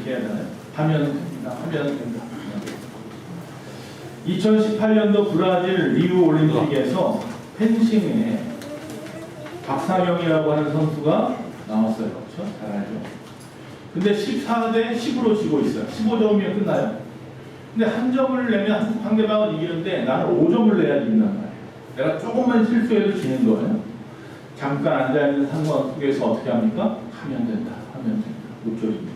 이렇게 해야 되나요? 하면 됩니다. 하면 된다. 2018년도 브라질 리우 올림픽에서 펜싱에 박상영이라고 하는 선수가 나왔어요. 그렇죠? 잘 알죠? 근데 14대 10으로 지고 있어요. 15점이면 끝나요. 근데 한 점을 내면 상대방은 이기는데 나는 5점을 내야 이긴단 말이에요. 내가 조금만 실수해도 지는 거예요. 잠깐 앉아있는 상황 속에서 어떻게 합니까? 하면 된다. 하면 된다. 목적입니다.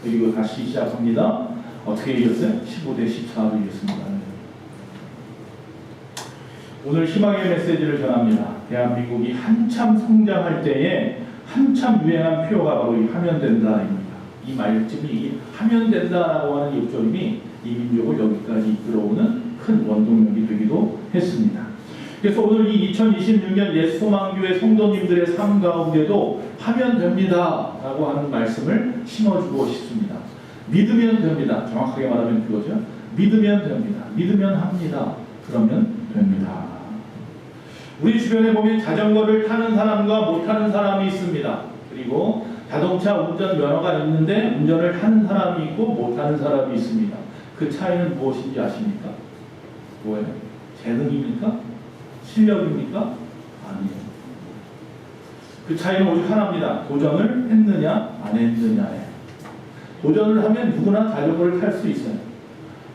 그리고 다시 시작합니다. 어떻게 이겼어요? 15대 14로 이겼습니다. 오늘 희망의 메시지를 전합니다. 대한민국이 한참 성장할 때에 한참 유행한 표어가 바로 이 하면 된다입니다. 이 말씀이 하면 된다라고 하는 욕조림이 이 민족을 여기까지 이끌어오는 큰 원동력이 되기도 했습니다. 그래서 오늘 이 2026년 예수소망교회 성도님들의 삶 가운데도 하면 됩니다 라고 하는 말씀을 심어주고 싶습니다. 믿으면 됩니다. 정확하게 말하면 그거죠. 믿으면 됩니다. 믿으면 합니다. 그러면 됩니다. 우리 주변에 보면 자전거를 타는 사람과 못타는 사람이 있습니다. 그리고 자동차 운전 면허가 있는데 운전을 하는 사람이 있고 못하는 사람이 있습니다. 그 차이는 무엇인지 아십니까? 뭐예요? 재능입니까? 실력입니까? 아니에요. 그 차이는 오직 하나입니다. 도전을 했느냐 안 했느냐예요. 도전을 하면 누구나 자전거를 탈 수 있어요.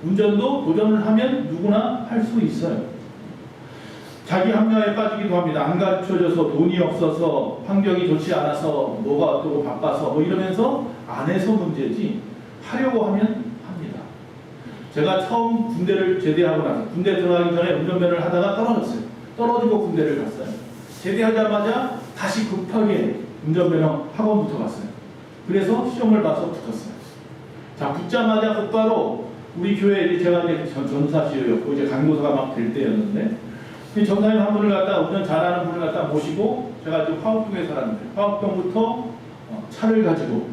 운전도 도전을 하면 누구나 할 수 있어요. 자기 합리화에 빠지기도 합니다. 안 가르쳐줘서 돈이 없어서 환경이 좋지 않아서 뭐가 어떠고 바빠서 뭐 이러면서 안 해서 문제지 하려고 하면 합니다. 제가 처음 군대를 제대하고 나서 군대 들어가기 전에 운전면허를 하다가 떨어졌어요. 떨어지고 군대를 갔어요. 제대하자마자 다시 급하게 운전면허 학원부터 갔어요. 그래서 시험을 봐서 붙었어요. 자, 붙자마자 곧바로 우리 교회에 제가 이제 전사시였고 이제 강도사가 막 될 때였는데 전사님 한 분을 갖다 운전 잘하는 분을 갖다 모시고 제가 지금 화곡동에 살았는데 화곡동부터 차를 가지고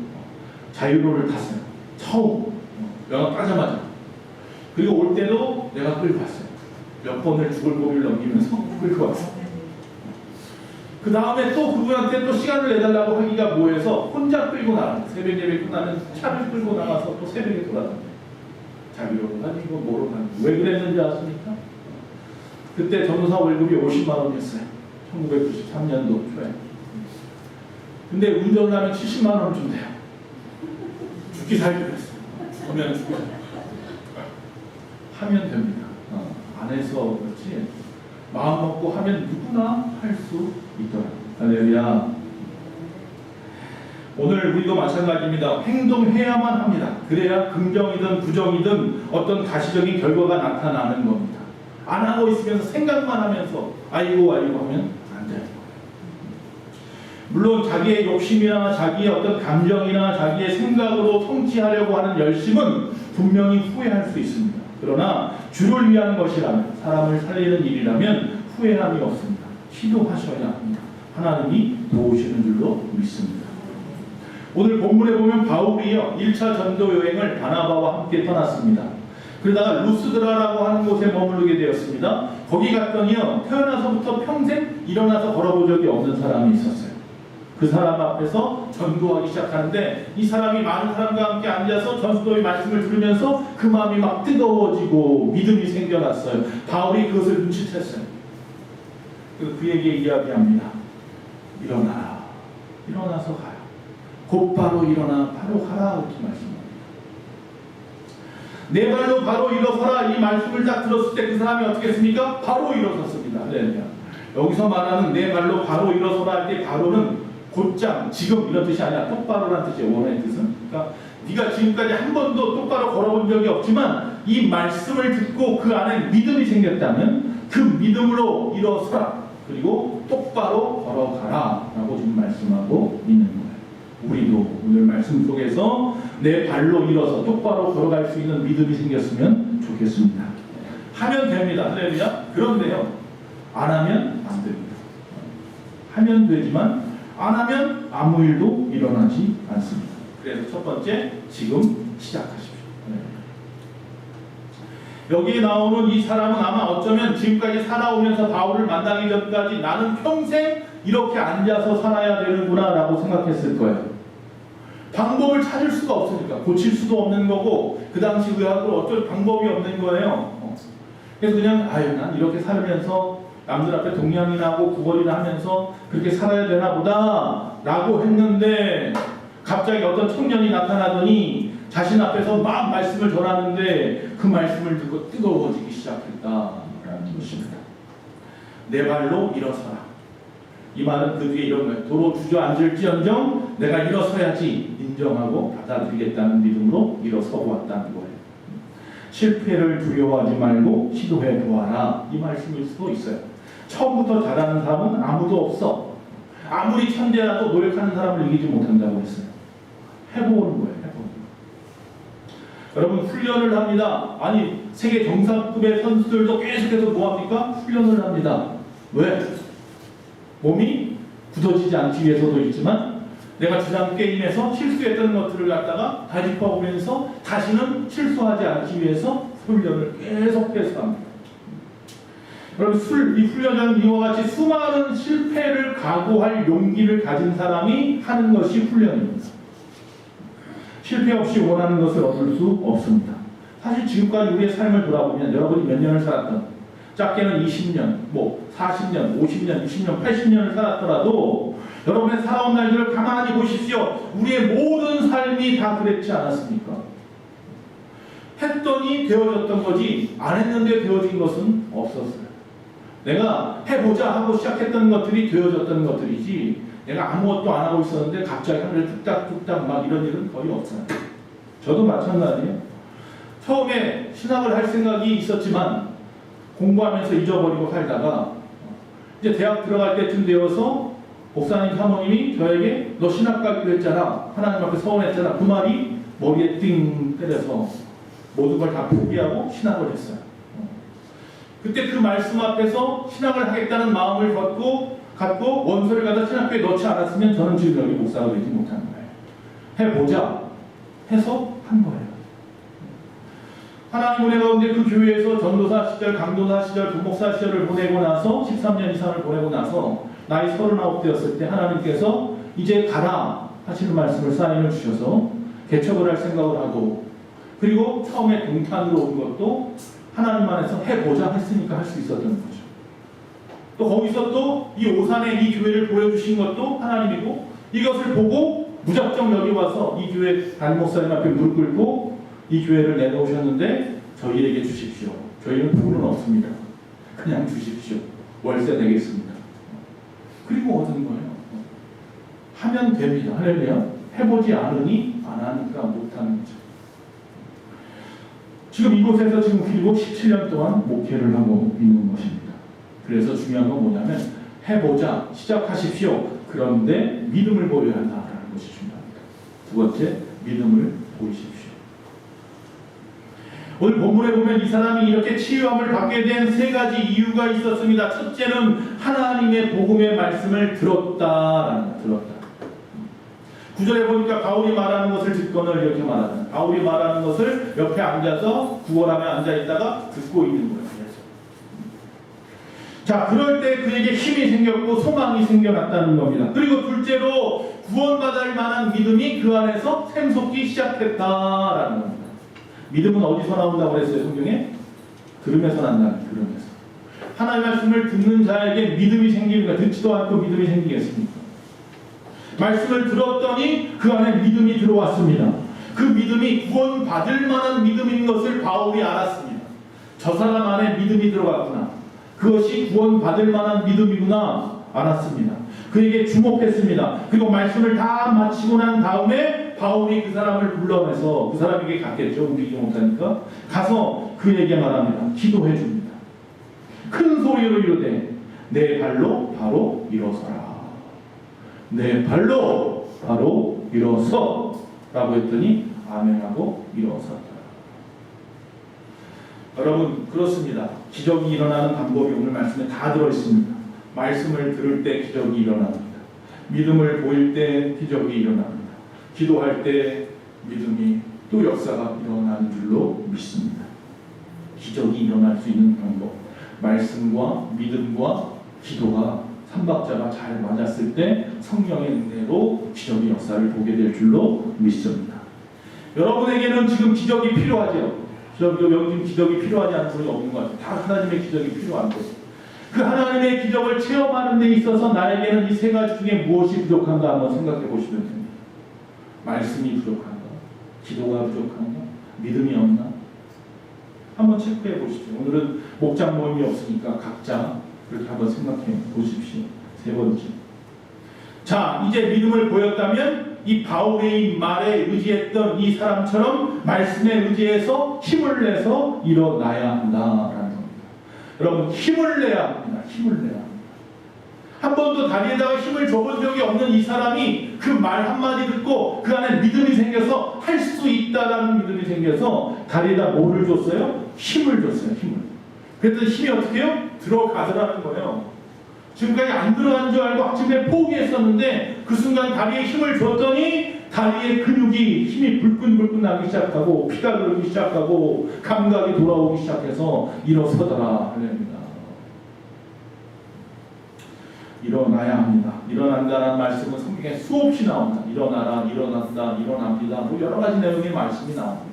자유로를 탔어요. 처음 면허 따자마자. 그리고 올 때도 내가 끌고 갔어요. 몇 번을 죽을 고비를 넘기면서 끌고 왔어요. 그 다음에 또 그분한테 또 시간을 내달라고 하기가 뭐해서 혼자 끌고 나가요. 새벽 예배 끝나면 차를 끌고 나가서 또 새벽에 돌아다녀요. 자유로를 가지고 뭐로 가지고. 왜 그랬는지 아십니까? 그때 전도사 월급이 50만 원이었어요. 1993년도 초에. 근데 운전을 하면 70만 원을 준대요. 죽기 살기 그랬어요. 그러면 죽기 살기. 하면 됩니다. 안 해서 그렇지. 마음 먹고 하면 누구나 할 수 있더라고요. 할렐루야. 오늘 우리도 마찬가지입니다. 행동해야만 합니다. 그래야 긍정이든 부정이든 어떤 가시적인 결과가 나타나는 겁니다. 안 하고 있으면서 생각만 하면서 아이고 하면 안 돼요. 물론 자기의 욕심이나 자기의 어떤 감정이나 자기의 생각으로 통치하려고 하는 열심은 분명히 후회할 수 있습니다. 그러나 주를 위한 것이라면, 사람을 살리는 일이라면 후회함이 없습니다. 시도하셔야 합니다. 하나님이 도우시는 줄로 믿습니다. 오늘 본문에 보면 바울이요 1차 전도 여행을 바나바와 함께 떠났습니다. 그러다가 루스드라라고 하는 곳에 머무르게 되었습니다. 거기 갔더니요 태어나서부터 평생 일어나서 걸어본 적이 없는 사람이 있었어요. 그 사람 앞에서 전도하기 시작하는데 이 사람이 많은 사람과 함께 앉아서 전도의 말씀을 들으면서 그 마음이 막 뜨거워지고 믿음이 생겨났어요. 바울이 그것을 눈치챘어요. 그에게 이야기합니다. 일어나라. 일어나서 가요. 곧바로 일어나 바로 가라. 이렇게 말씀합니다. 내 발로 바로 일어서라. 이 말씀을 딱 들었을 때 그 사람이 어떻게 했습니까? 바로 일어섰습니다. 할렐루야. 여기서 말하는 내 발로 바로 일어서라 할 때 바로는 곧장, 지금 이런 뜻이 아니라 똑바로라는 뜻이에요. 원어의 뜻은. 그러니까 네가 지금까지 한 번도 똑바로 걸어본 적이 없지만 이 말씀을 듣고 그 안에 믿음이 생겼다면 그 믿음으로 일어서라. 그리고 똑바로 걸어가라 라고 지금 말씀하고 있는 거예요. 우리도 오늘 말씀 속에서 내 발로 일어서 똑바로 걸어갈 수 있는 믿음이 생겼으면 좋겠습니다. 하면 됩니다. 할렐루야. 그런데요 안 하면 안 됩니다. 하면 되지만 안 하면 아무 일도 일어나지 않습니다. 그래서 첫 번째, 지금 시작하십시오. 여기에 나오는 이 사람은 아마 어쩌면 지금까지 살아오면서 바울을 만나기 전까지 나는 평생 이렇게 앉아서 살아야 되는구나 라고 생각했을 거예요. 방법을 찾을 수가 없으니까 고칠 수도 없는 거고 그 당시 의학으로 어쩔 방법이 없는 거예요. 그래서 그냥 난 이렇게 살면서 남들 앞에 동양이나 하고 구걸이나 하면서 그렇게 살아야 되나 보다 라고 했는데 갑자기 어떤 청년이 나타나더니 자신 앞에서 막 말씀을 전하는데 그 말씀을 듣고 뜨거워지기 시작했다라는 것입니다. 내 발로 일어서라. 이 말은 그 뒤에 이런 거예요. 도로 주저앉을지언정 내가 일어서야지 인정하고 받아들이겠다는 믿음으로 일어서 보았다는 거예요. 실패를 두려워하지 말고 시도해 보아라. 이 말씀일 수도 있어요. 처음부터 잘하는 사람은 아무도 없어. 아무리 천재라도 노력하는 사람을 이기지 못한다고 했어요. 해보는 거예요. 해보는 거예요. 여러분 훈련을 합니다. 아니 세계 정상급의 선수들도 계속해서 뭐합니까? 훈련을 합니다. 왜? 몸이 굳어지지 않기 위해서도 있지만 내가 지난 게임에서 실수했던 것들을 갖다가 다짚어보면서 다시는 실수하지 않기 위해서 훈련을 계속해서 합니다. 여러분 이 훈련은 이와 같이 수많은 실패를 각오할 용기를 가진 사람이 하는 것이 훈련입니다. 실패 없이 원하는 것을 얻을 수 없습니다. 사실 지금까지 우리의 삶을 돌아보면 여러분이 몇 년을 살았던 작게는 20년, 40년, 50년, 60년, 80년을 살았더라도 여러분의 살아온 날들을 가만히 보십시오. 우리의 모든 삶이 다 그랬지 않았습니까? 했더니 되어졌던 거지 안 했는데 되어진 것은 없었어요. 내가 해보자 하고 시작했던 것들이 되어졌던 것들이지 내가 아무것도 안 하고 있었는데 갑자기 하늘에 뚝딱뚝딱 막 이런 일은 거의 없어요. 저도 마찬가지예요. 처음에 신학을 할 생각이 있었지만 공부하면서 잊어버리고 살다가 이제 대학 들어갈 때쯤 되어서 목사님 사모님이 저에게 너 신학 가기로 했잖아. 하나님 앞에 서원했잖아. 그 말이 머리에 띵 때려서 모든 걸 다 포기하고 신학을 했어요. 그때 그 말씀 앞에서 신학을 하겠다는 마음을 갖고 원서를 갖다 신학교에 넣지 않았으면 저는 지금 여기 목사가 되지 못한 거예요. 해보자 해서 한 거예요. 하나님 은혜 가운데 그 교회에서 전도사 시절, 강도사 시절, 부목사 시절을 보내고 나서 13년 이상을 보내고 나서 나이 39 되었을 때 하나님께서 이제 가라 하시는 말씀을 사인을 주셔서 개척을 할 생각을 하고 그리고 처음에 동탄으로 온 것도 하나님 안에서 해보자 했으니까 할 수 있었던 거죠. 또 거기서 또 이 오산에 이 교회를 보여주신 것도 하나님이고 이것을 보고 무작정 여기 와서 이 교회 담임 목사님 앞에 무릎 꿇고 이 교회를 내놓으셨는데 저희에게 주십시오. 저희는 돈은 없습니다. 그냥 주십시오. 월세 내겠습니다. 그리고 얻은 거예요. 하면 됩니다. 할렐루야. 해보지 않으니 안 하니까 못하는 거죠. 지금 이곳에서 지금 그리고 17년 동안 목회를 하고 있는 것입니다. 그래서 중요한 건 뭐냐면 해보자, 시작하십시오. 그런데 믿음을 보여야 한다는 것이 중요합니다. 두 번째, 믿음을 보이십시오. 오늘 본문에 보면 이 사람이 이렇게 치유함을 받게 된 세 가지 이유가 있었습니다. 첫째는 하나님의 복음의 말씀을 들었다. 9절에 보니까 바울이 말하는 것을 듣거늘 이렇게 말하잖아요. 바울이 말하는 것을 옆에 앉아서 구걸하며 앉아있다가 듣고 있는 거예요. 자, 그럴 때 그에게 힘이 생겼고 소망이 생겨났다는 겁니다. 그리고 둘째로 구원받을 만한 믿음이 그 안에서 샘솟기 시작했다라는 겁니다. 믿음은 어디서 나온다고 그랬어요, 성경에? 들음에서 난다. 들음에서. 하나님의 말씀을 듣는 자에게 믿음이 생기니까 듣지도 않고 믿음이 생기겠습니까? 말씀을 들었더니 그 안에 믿음이 들어왔습니다. 그 믿음이 구원받을 만한 믿음인 것을 바울이 알았습니다. 저 사람 안에 믿음이 들어갔구나. 그것이 구원받을 만한 믿음이구나 알았습니다. 그에게 주목했습니다. 그리고 말씀을 다 마치고 난 다음에 바울이 그 사람을 불러내서 그 사람에게 갔겠죠. 움직이지 못하니까 가서 그에게 말합니다. 기도해 줍니다. 큰 소리로 이르되 내 발로 바로 일어서라. 내 발로 바로 일어서 라고 했더니 아멘하고 일어섰다. 여러분 그렇습니다. 기적이 일어나는 방법이 오늘 말씀에 다 들어있습니다. 말씀을 들을 때 기적이 일어납니다. 믿음을 보일 때 기적이 일어납니다. 기도할 때 믿음이 또 역사가 일어나는 줄로 믿습니다. 기적이 일어날 수 있는 방법, 말씀과 믿음과 기도가 삼박자가 잘 맞았을 때 성령의 은혜로 기적의 역사를 보게 될 줄로 믿습니다. 여러분에게는 지금 기적이 필요하죠. 여기 기적이 필요하지 않은 분이 없는 것 같아요. 다 하나님의 기적이 필요한 거예요. 그 하나님의 기적을 체험하는 데 있어서 나에게는 이 세 가지 중에 무엇이 부족한가 한번 생각해 보시면 됩니다. 말씀이 부족한가? 기도가 부족한가? 믿음이 없나? 한번 체크해 보십시오. 오늘은 목장 모임이 없으니까 각자 그렇게 한번 생각해 보십시오. 세 번째. 자, 이제 믿음을 보였다면 이 바울의 말에 의지했던 이 사람처럼 말씀에 의지해서 힘을 내서 일어나야 한다라는 겁니다. 여러분, 힘을 내야 합니다. 힘을 내야 합니다. 한 번도 다리에다가 힘을 줘본 적이 없는 이 사람이 그 말 한마디 듣고 그 안에 믿음이 생겨서 할 수 있다라는 믿음이 생겨서 다리에다 뭐를 줬어요? 힘을 줬어요. 힘을. 그랬더니 힘이 어떻게 해요? 들어가더라는 거예요. 지금까지 안 들어간 줄 알고 아침에 포기했었는데 그 순간 다리에 힘을 줬더니 다리의 근육이 힘이 불끈불끈 나기 시작하고 피가 흐르기 시작하고 감각이 돌아오기 시작해서 일어서더라. 할렐루야. 일어나야 합니다. 일어난다는 말씀은 성경에 수없이 나옵니다. 일어나라, 일어난다, 일어납니다. 뭐 여러 가지 내용의 말씀이 나옵니다.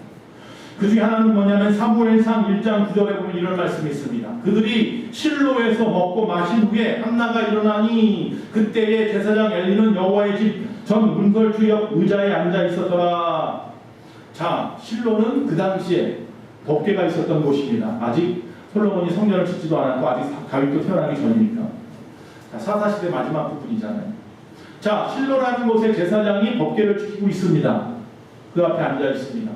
그 중에 하나는 뭐냐면 사무엘상 1장 9절에 보면 이런 말씀이 있습니다. 그들이 실로에서 먹고 마신 후에 한나가 일어나니 그때에 제사장 엘리는 여호와의 집 전 문설주 옆 의자에 앉아 있었더라. 자, 실로는 그 당시에 법궤가 있었던 곳입니다. 아직 솔로몬이 성전을 짓지도 않았고 아직 다윗도 태어나기 전이니까. 자, 사사시대 마지막 부분이잖아요. 자, 실로라는 곳에 제사장이 법궤를 지키고 있습니다. 그 앞에 앉아 있습니다.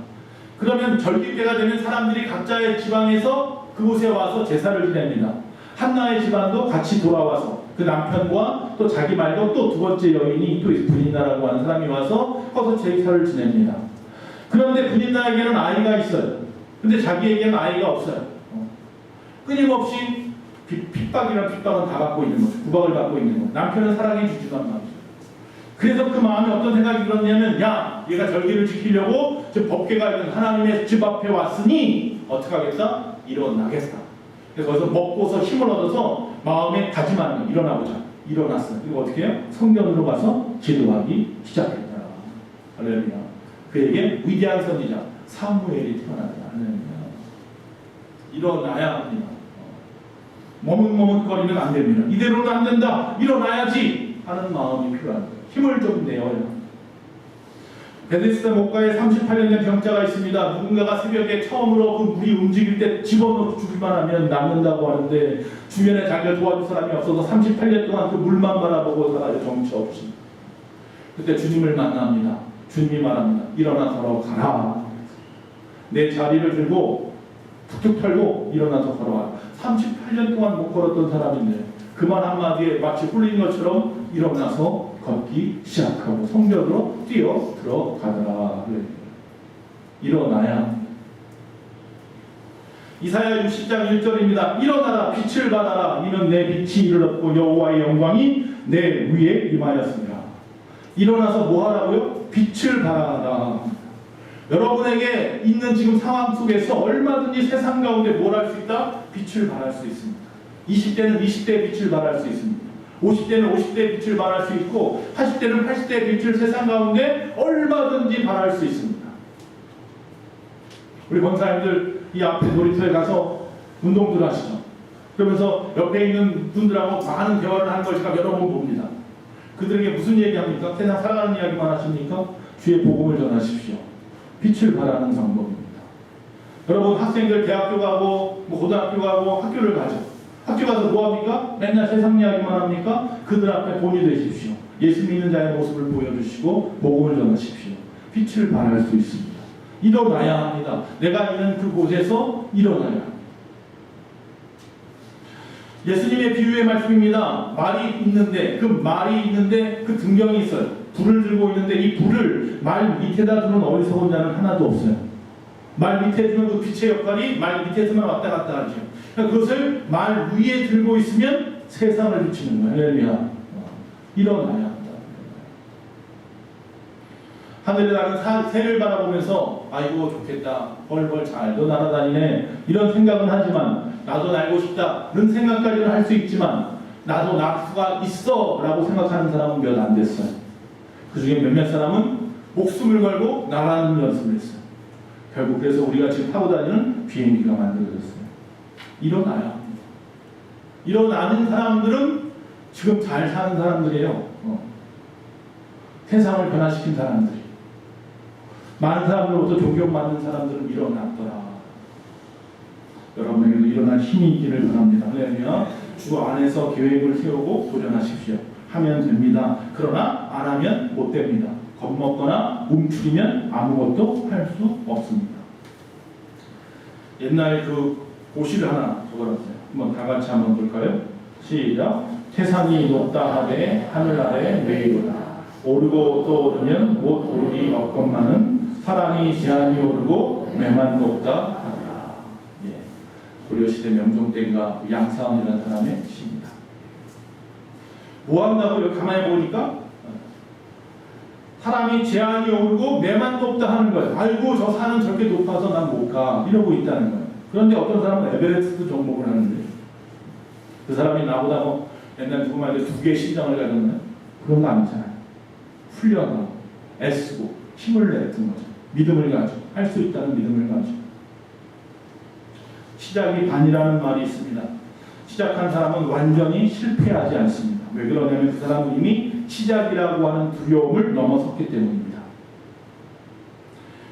그러면 절기때가 되면 사람들이 각자의 지방에서 그곳에 와서 제사를 지냅니다. 한나의 집안도 같이 돌아와서 그 남편과 또 자기 말고 또 두 번째 여인이 또 분인나라고 하는 사람이 와서 거기서 제사를 지냅니다. 그런데 분인나에게는 아이가 있어요. 근데 자기에게는 아이가 없어요. 끊임없이 핍박이란 핍박은 다 받고 있는 거죠. 구박을 받고 있는 거죠. 남편은 사랑해 주지도 않는 거죠. 그래서 그 마음에 어떤 생각이 들었냐면, 야, 얘가 절기를 지키려고 저 법궤가 있는 하나님의 집 앞에 왔으니 어떻게 하겠다? 일어나겠다. 그래서 거기서 먹고서 힘을 얻어서 마음에 다짐하는 거, 일어나보자. 일어났어요. 그리고 어떻게 해요? 성전으로 가서 기도하기 시작했다. 할렐루야. 그에게 위대한 선지자 사무엘이 태어났다. 할렐루야. 일어나야 합니다. 머뭇머뭇거리면 안 됩니다. 이대로는 안 된다. 일어나야지 하는 마음이 필요한 거예요. 힘을 좀 내어야 합니다. 베데스다 목가에 38년 된 병자가 있습니다. 누군가가 새벽에 처음으로 그 물이 움직일 때 집어넣고 주기만 하면 낫는다고 하는데 주변에 자기가 도와줄 사람이 없어서 38년 동안 그 물만 바라보고 살아요. 정처 없이. 그때 주님을 만납니다. 주님이 말합니다. 일어나 걸어가라. 내 자리를 들고 툭툭 털고 일어나서 걸어와. 38년 동안 못 걸었던 사람인데 그 말 한마디에 마치 홀린 것처럼 일어나서 걷기 시작하고 성전으로 뛰어 들어가더라. 일어나야 합니다. 이사야 60장 1절입니다. 일어나라 빛을 발하라. 이는 내 빛이 이르렀고 여호와의 영광이 내 위에 임하였습니다. 일어나서 뭐 하라고요? 빛을 발하라. 여러분에게 있는 지금 상황 속에서 얼마든지 세상 가운데 뭘 할 수 있다? 빛을 발할 수 있습니다. 20대는 20대의 빛을 발할 수 있습니다. 50대는 50대의 빛을 발할 수 있고 80대는 80대의 빛을 세상 가운데 얼마든지 발할 수 있습니다. 우리 권사님들 이 앞에 놀이터에 가서 운동들 하시죠. 그러면서 옆에 있는 분들하고 많은 대화를 하는 걸 제가 여러 번 봅니다. 그들에게 무슨 얘기합니까? 세상 살아가는 이야기만 하십니까? 주의 복음을 전하십시오. 빛을 발하는 방법입니다. 여러분 학생들 대학교 가고 뭐 고등학교 가고 학교를 가죠. 학교 가서 뭐합니까? 맨날 세상 이야기만 합니까? 그들 앞에 본이 되십시오. 예수 믿는 자의 모습을 보여주시고 복음을 전하십시오. 빛을 발할 수 있습니다. 일어나야 합니다. 내가 있는 그곳에서 일어나야 합니다. 예수님의 비유의 말씀입니다. 말이 있는데 그 등경이 있어요. 불을 들고 있는데 이 불을 말 밑에다 두는 어리석은 자는 하나도 없어요. 말 밑에 두는 그 빛의 역할이 말 밑에서만 왔다 갔다 하죠. 그러니까 그것을 말 위에 들고 있으면 세상을 비추는 거예요. 할렐루야. 일어나야 한다. 하늘에 나는 새를 바라보면서 아이고 좋겠다. 벌벌 잘도 날아다니네. 이런 생각은 하지만 나도 날고 싶다. 그런 생각까지는 할 수 있지만 나도 날 수가 있어 라고 생각하는 사람은 몇 안 됐어요. 그 중에 몇몇 사람은 목숨을 걸고 나라는 연습을 했어요. 결국 그래서 우리가 지금 타고 다니는 비행기가 만들어졌어요. 일어나야 합니다. 일어나는 사람들은 지금 잘 사는 사람들이에요. 세상을 변화시킨 사람들이. 많은 사람들로부터 존경받는 사람들은 일어났더라. 여러분에게도 일어날 힘이 있기를 바랍니다. 할렐루야. 주 안에서 계획을 세우고 도전하십시오. 하면 됩니다. 그러나 안 하면 못 됩니다. 겁먹거나 움츠리면 아무것도 할 수 없습니다. 옛날 그 고시를 하나 적어놨어요. 한번 다 같이 한번 볼까요? 시작. 태산이 높다 하되 하늘 아래 메이로다. 오르고 또 오르면 못 오르기 없건만은 사랑이 제한이 오르고 매만 높다 하더라. 예. 고려시대 명종대가 양사원이라는 사람의 시입니다. 뭐 한다고요? 가만히 보니까 사람이 제한이 오르고 매만 높다 하는 거예요. 아이고 저 산은 저렇게 높아서 난 못 가. 이러고 있다는 거예요. 그런데 어떤 사람은 에베레스트 종목을 하는데 그 사람이 나보다 뭐 옛날 누구 말대로 2개의 심장을 가졌나요? 그런 거 아니잖아요. 훈련하고 애쓰고 힘을 내는 거죠. 믿음을 가지고 할 수 있다는 믿음을 가지고. 시작이 반이라는 말이 있습니다. 시작한 사람은 완전히 실패하지 않습니다. 왜 그러냐면 그 사람은 이미 시작이라고 하는 두려움을 넘어섰기 때문입니다.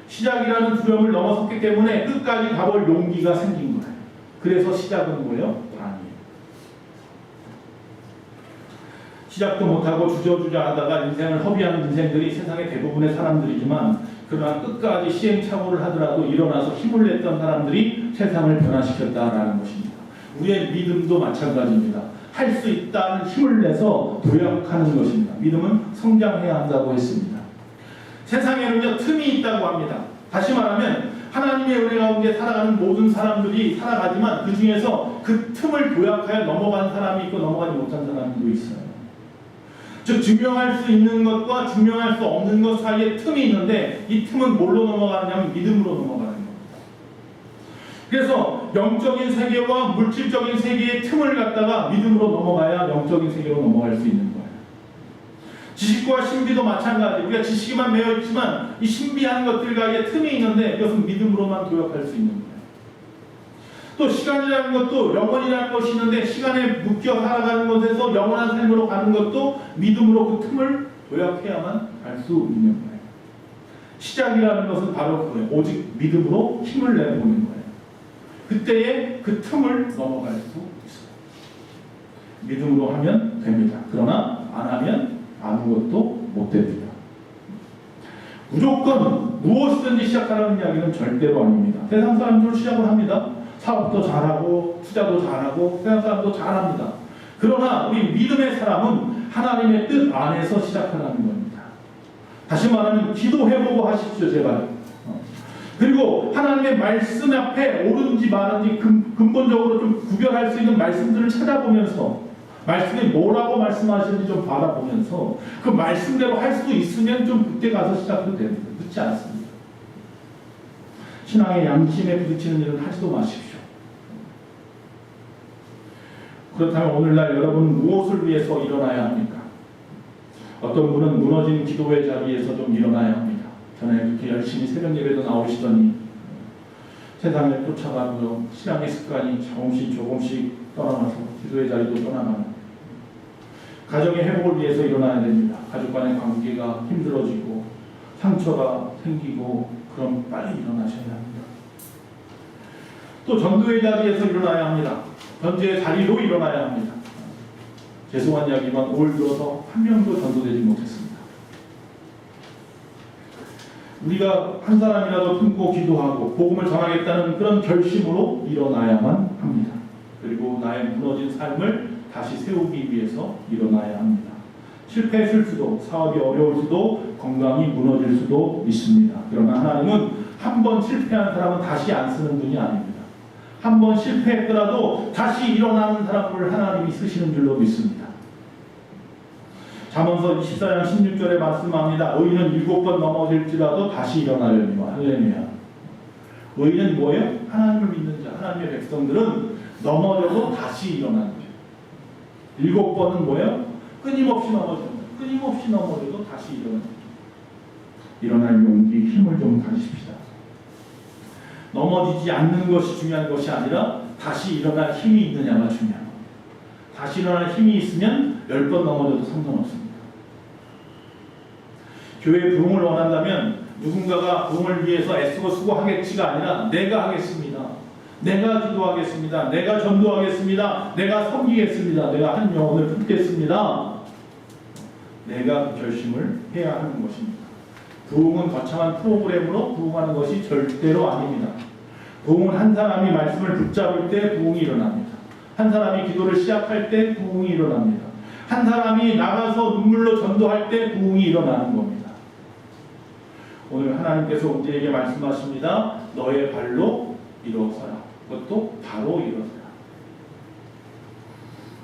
시작이라는 두려움을 넘어섰기 때문에 끝까지 가볼 용기가 생긴 거예요. 그래서 시작은 뭐예요? 반이에요. 시작도 못하고 주저주저 하다가 인생을 허비하는 인생들이 세상의 대부분의 사람들이지만 그러나 끝까지 시행착오를 하더라도 일어나서 힘을 냈던 사람들이 세상을 변화시켰다라는 것입니다. 우리의 믿음도 마찬가지입니다. 할 수 있다는 힘을 내서 도약하는 것입니다. 믿음은 성장해야 한다고 했습니다. 세상에는요 틈이 있다고 합니다. 다시 말하면 하나님의 은혜 가운데 살아가는 모든 사람들이 살아가지만 그 중에서 그 틈을 도약하여 넘어간 사람이 있고 넘어가지 못한 사람도 있어요. 즉 증명할 수 있는 것과 증명할 수 없는 것 사이에 틈이 있는데 이 틈은 뭘로 넘어가느냐면 믿음으로 넘어가는 겁니다. 그래서 영적인 세계와 물질적인 세계의 틈을 갖다가 믿음으로 넘어가야 영적인 세계로 넘어갈 수 있는 거예요. 지식과 신비도 마찬가지. 우리가 지식에만 매여 있지만 이 신비한 것들과의 틈이 있는데 이것은 믿음으로만 도약할 수 있는 거예요. 또 시간이라는 것도 영원이라는 것이 있는데 시간에 묶여 살아가는 것에서 영원한 삶으로 가는 것도 믿음으로 그 틈을 도약해야만 갈 수 있는 거예요. 시작이라는 것은 바로 그거예요. 오직 믿음으로 힘을 내보는 거예요. 그때에 그 틈을 넘어갈 수 있어요. 믿음으로 하면 됩니다. 그러나 안 하면 아무것도 못 됩니다. 무조건 무엇이든지 시작하라는 이야기는 절대로 아닙니다. 세상 사람들 시작을 합니다. 사업도 잘하고 투자도 잘하고 세상 사람도 잘합니다. 그러나 우리 믿음의 사람은 하나님의 뜻 안에서 시작하라는 겁니다. 다시 말하면 기도해보고 하십시오. 제발. 그리고 하나님의 말씀 앞에 옳은지 마른지 근본적으로 좀 구별할 수 있는 말씀들을 찾아보면서 말씀이 뭐라고 말씀하시는지 좀 바라보면서 그 말씀대로 할 수 있으면 좀 그때 가서 시작해도 됩니다. 늦지 않습니다. 신앙의 양심에 부딪히는 일은 하지도 마십시오. 그렇다면 오늘날 여러분 무엇을 위해서 일어나야 합니까? 어떤 분은 무너진 기도의 자리에서 좀 일어나야 합니다. 전에 그렇게 열심히 새벽 예배도 나오시더니 세상을 쫓아가고 신앙의 습관이 조금씩 떠나가서 기도의 자리도 떠나가는 가정의 회복을 위해서 일어나야 됩니다. 가족 간의 관계가 힘들어지고 상처가 생기고 그럼 빨리 일어나셔야 합니다. 또 전도의 자리에서 일어나야 합니다. 전도의 자리로 일어나야 합니다. 죄송한 이야기지만 올 들어서 한 명도 전도되지 못했습니다. 우리가 한 사람이라도 품고 기도하고 복음을 전하겠다는 그런 결심으로 일어나야만 합니다. 그리고 나의 무너진 삶을 다시 세우기 위해서 일어나야 합니다. 실패했을 수도, 사업이 어려울 수도, 건강이 무너질 수도 있습니다. 그러나 하나님은 한 번 실패한 사람은 다시 안 쓰는 분이 아닙니다. 한 번 실패했더라도 다시 일어나는 사람을 하나님이 쓰시는 줄로 믿습니다. 잠언서 24장 16절에 말씀합니다. 의인은 7번 넘어질지라도 다시 일어나려니와. 할렐루야. 의인은 뭐예요? 하나님을 믿는 자, 하나님의 백성들은 넘어져도 다시 일어나는 거예요. 7번은 뭐예요? 끊임없이 넘어집니다. 끊임없이 넘어져도 다시 일어날 용기, 힘을 좀 가지십시다. 넘어지지 않는 것이 중요한 것이 아니라 다시 일어날 힘이 있느냐가 중요한 겁니다. 다시 일어날 힘이 있으면 10번 넘어져도 상관없습니다. 교회 부흥을 원한다면 누군가가 부흥을 위해서 애쓰고 수고하겠지가 아니라 내가 하겠습니다. 내가 기도하겠습니다. 내가 전도하겠습니다. 내가 섬기겠습니다. 내가 한 영혼을 품겠습니다. 내가 그 결심을 해야 하는 것입니다. 부흥은 거창한 프로그램으로 부흥하는 것이 절대로 아닙니다. 부흥은 한 사람이 말씀을 붙잡을 때 부흥이 일어납니다. 한 사람이 기도를 시작할 때 부흥이 일어납니다. 한 사람이 나가서 눈물로 전도할 때 부흥이 일어나는 겁니다. 오늘 하나님께서 우리에게 말씀하십니다. 너의 발로 일어서라. 그것도 바로 일어서라.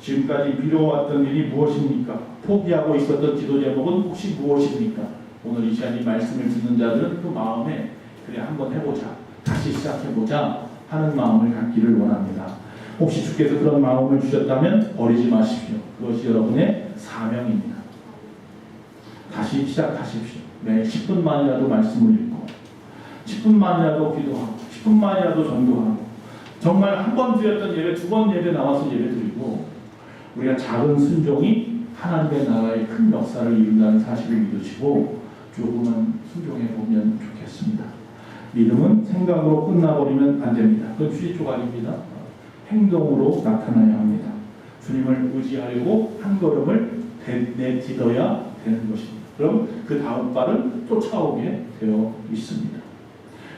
지금까지 미뤄왔던 일이 무엇입니까? 포기하고 있었던 기도 제목은 혹시 무엇입니까? 오늘 이 시간 이 말씀을 듣는 자들은 그 마음에 그래 한번 해보자, 다시 시작해보자 하는 마음을 갖기를 원합니다. 혹시 주께서 그런 마음을 주셨다면 버리지 마십시오. 그것이 여러분의 사명입니다. 다시 시작하십시오. 매일 10분만이라도 말씀을 읽고 10분만이라도 기도하고 10분만이라도 전도하고 정말 한 번 드렸던 예배, 2번 예배 나와서 예배 드리고 우리가 작은 순종이 하나님의 나라의 큰 역사를 이룬다는 사실을 믿으시고 조금은 순종해 보면 좋겠습니다. 믿음은 생각으로 끝나버리면 안 됩니다. 그건 취지조각입니다. 행동으로 나타나야 합니다. 주님을 의지하려고 한 걸음을 내딛어야 되는 것입니다. 그럼 그 다음 발은 쫓아오게 되어 있습니다.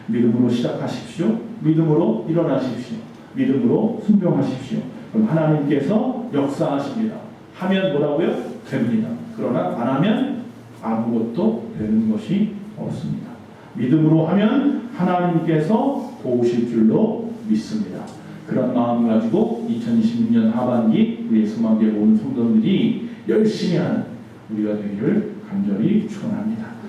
믿음으로 시작하십시오. 믿음으로 일어나십시오. 믿음으로 순종하십시오. 그럼 하나님께서 역사하십니다. 하면 뭐라고요? 됩니다. 그러나 안 하면 아무것도 되는 것이 없습니다. 믿음으로 하면 하나님께서 도우실 줄로 믿습니다. 그런 마음 가지고 2026년 하반기 우리의 소망교회 모든 성도들이 열심히 하는 우리가 되기를 간절히 축원합니다.